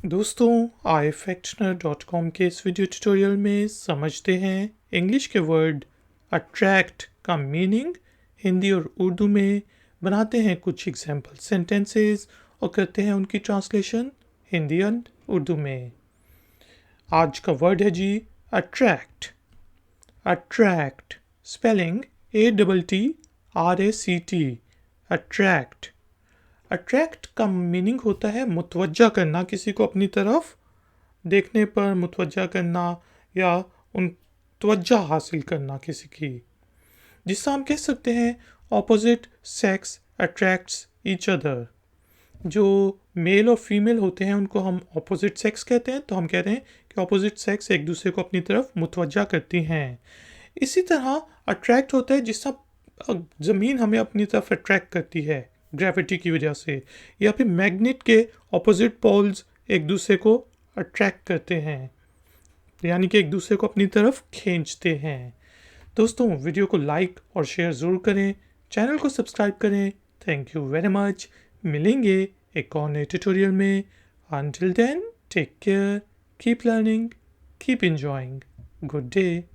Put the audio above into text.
दोस्तों iFactioner.com के इस वीडियो ट्यूटोरियल में समझते हैं इंग्लिश के वर्ड अट्रैक्ट का मीनिंग हिंदी और उर्दू में, बनाते हैं कुछ एग्जाम्पल सेंटेंसेस और करते हैं उनकी ट्रांसलेशन हिंदी और उर्दू में। आज का वर्ड है जी attract. Attract spelling ATTRACT attract. Attract का मीनिंग होता है मुतवज्जा करना, किसी को अपनी तरफ देखने पर मुतवज्जा करना या उन तवज्जा हासिल करना किसी की, जिससे हम कह सकते हैं opposite sex attracts each other. जो मेल और फीमेल होते हैं उनको हम ऑपोजिट सेक्स कहते हैं, तो हम कहते हैं कि ऑपोजिट सेक्स एक दूसरे को अपनी तरफ मुतवज्जा करती हैं। इसी तरह अट्रैक्ट होता है जिससे ज़मीन हमें अपनी तरफ अट्रैक्ट करती है ग्रेविटी की वजह से, या फिर मैग्नेट के ऑपोजिट पोल्स एक दूसरे को अट्रैक्ट करते हैं, यानी कि एक दूसरे को अपनी तरफ खींचते हैं। दोस्तों वीडियो को लाइक और शेयर ज़रूर करें, चैनल को सब्सक्राइब करें। Thank you very much. मिलेंगे एक और नए ट्यूटोरियल में। Until then, take care, keep learning, keep enjoying. Good day.